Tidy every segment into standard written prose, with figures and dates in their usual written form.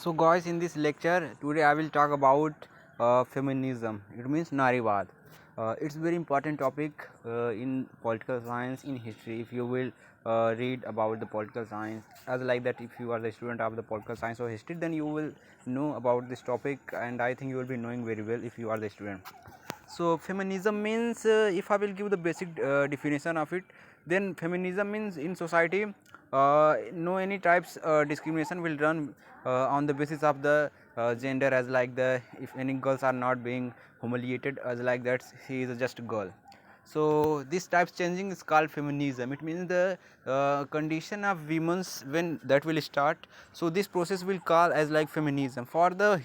So guys, in this lecture today I will talk about feminism. It means Narivad. It's very important topic in political science, in history. If you will read about the political science, as like that, if you are the student of the political science or history, then you will know about this topic, and I think you will be knowing very well if you are the student. So feminism means, if I will give the basic definition of it, then feminism means in society no any types discrimination will run on the basis of the gender, as like the if any girls are not being humiliated as like that she is just a girl. So this types changing is called feminism. It means the condition of women's when that will start. So this process will call as like feminism for the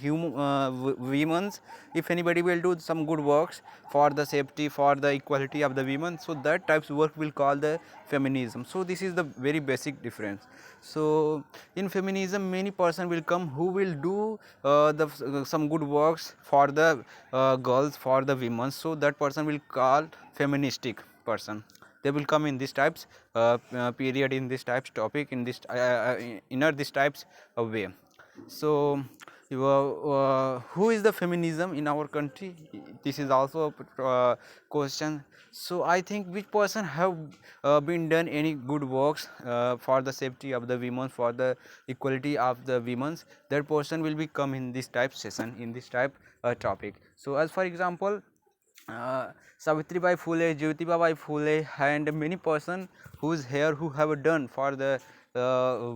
women's. If anybody will do some good works for the safety, for the equality of the women, so that types work will call the feminism. So this is the very basic difference. So in feminism many person will come who will do some good works for the girls, for the women, so that person will call feministic person. They will come in this types period, in this types topic, in this inner this types of way. So who is the feminism in our country? This is also a question. So I think which person have been done any good works for the safety of the women, for the equality of the women, that person will be come in this type session, in this type topic. So as for example, Savitribai Phule, Jyotiba Bai Phule, and many person who's here who have done for the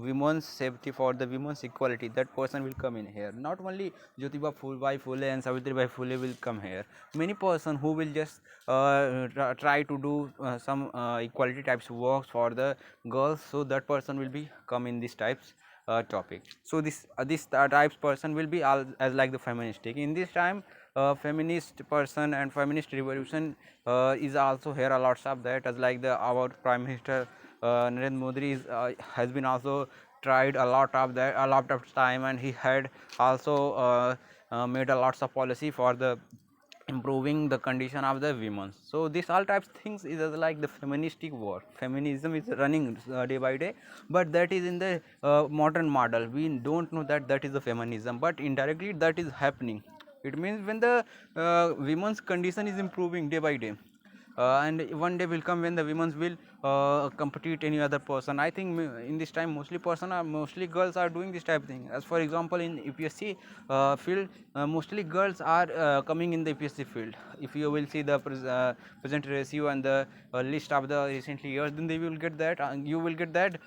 women's safety, for the women's equality, that person will come in here. Not only Jyotiba Bai Phule and Savitribai Phule will come here. Many person who will just try to do some equality types works for the girls, so that person will be come in these types topic. So this types person will be all as like the feministic. In this time feminist person and feminist revolution is also here a lots of that, as like the our prime minister Narendra Modi has been also tried a lot of that, a lot of time, and he had also made a lots of policy for the improving the condition of the women. So this all types things is as like the feministic work. Feminism is running day by day, but that is in the modern model. We don't know that that is the feminism, but indirectly that is happening. It means when the women's condition is improving day by day, and one day will come when the women will compete any other person. I think in this time mostly girls are doing this type of thing. As for example, in UPSC field, mostly girls are coming in the UPSC field. If you will see the present ratio and the list of the recently years, then they will get that, you will get that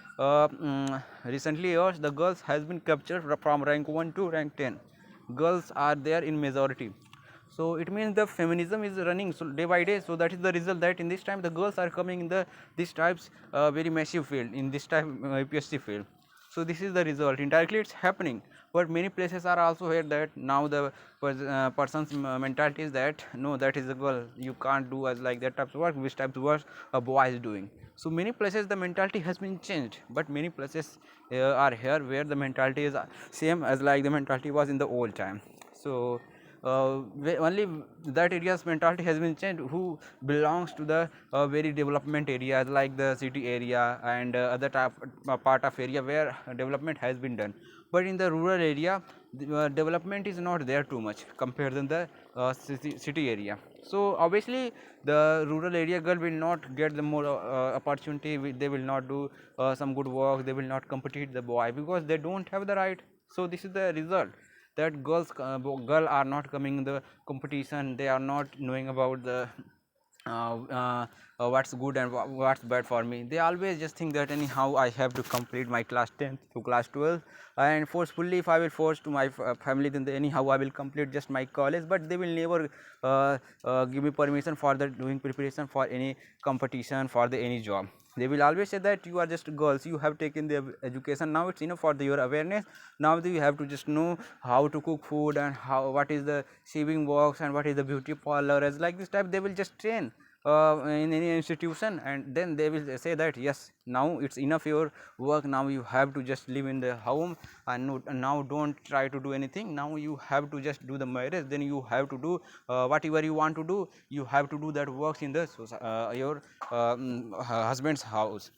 recently years the girls has been captured from rank 1 to rank 10. Girls are there in majority. So it means the feminism is running so day by day. So that is the result, that in this time the girls are coming in the this types very massive field, in this type UPSC field. So this is the result. Indirectly it's happening, but many places are also here that now the person's mentality is that no, that is a girl, you can't do as like that types of work, which types of work a boy is doing. So many places the mentality has been changed, but many places are here where the mentality is same as like the mentality was in the old time. So only that area's mentality has been changed who belongs to the very development areas like the city area and other type, part of area where development has been done. But in the rural area the development is not there too much compared than the city area. So obviously the rural area girl will not get the more opportunity. They will not do some good work, they will not compete the boy because they don't have the right. So this is the result, that girl are not coming in the competition. They are not knowing about the uh, uh, what's good and what's bad for me. They always just think that anyhow I have to complete my class 10th to class 12, and forcefully if I will force to my family, then anyhow I will complete just my college, but they will never give me permission for the doing preparation for any competition, for the any job. They will always say that you are just girls, you have taken the education, now it's enough for your awareness. Now you have to just know how to cook food and how what is the shaving works and what is the beauty parlor, as like this type they will just train in any institution, and then they will say that yes, now it's enough your work, now you have to just live in the home, and now don't try to do anything. Now you have to just do the marriage, then you have to do whatever you want to do. You have to do that works in the your husband's house.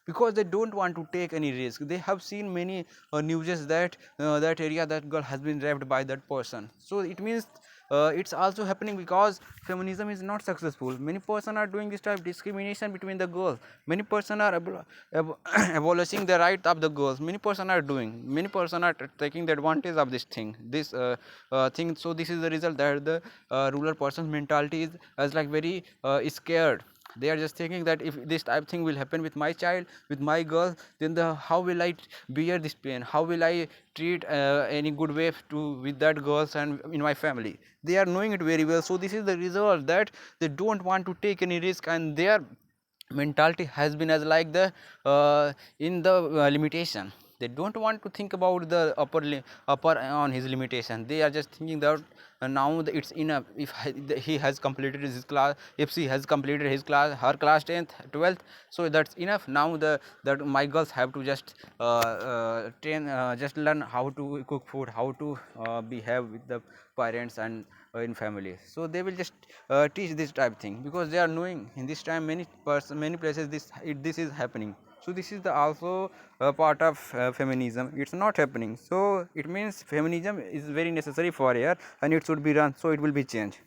because they don't want to take any risk. They have seen many newses that that area, that girl has been raped by that person. So it means it's also happening because feminism is not successful. Many person are doing this type of discrimination between the girls. Many person are abolishing the right of the girls. Many person are doing, many person are taking the advantage of this thing, this thing. So this is the result that the rural person's mentality is as like very scared. They are just thinking that if this type thing will happen with my child, with my girl, then the how will I bear this pain, how will I treat any good way to with that girls and in my family. They are knowing it very well. So this is the result that they don't want to take any risk, and their mentality has been as like the in the limitation. They don't want to think about the upper on his limitation. They are just thinking that now it's enough. If he has completed his class, if she has completed his class, her class 10th 12th, so that's enough. Now the that my girls have to just train, just learn how to cook food, how to behave with the parents and in family. So they will just teach this type thing, because they are knowing in this time many places this is happening. So this is the also part of feminism. It's not happening, so it means feminism is very necessary for here, and it should be run, so it will be changed.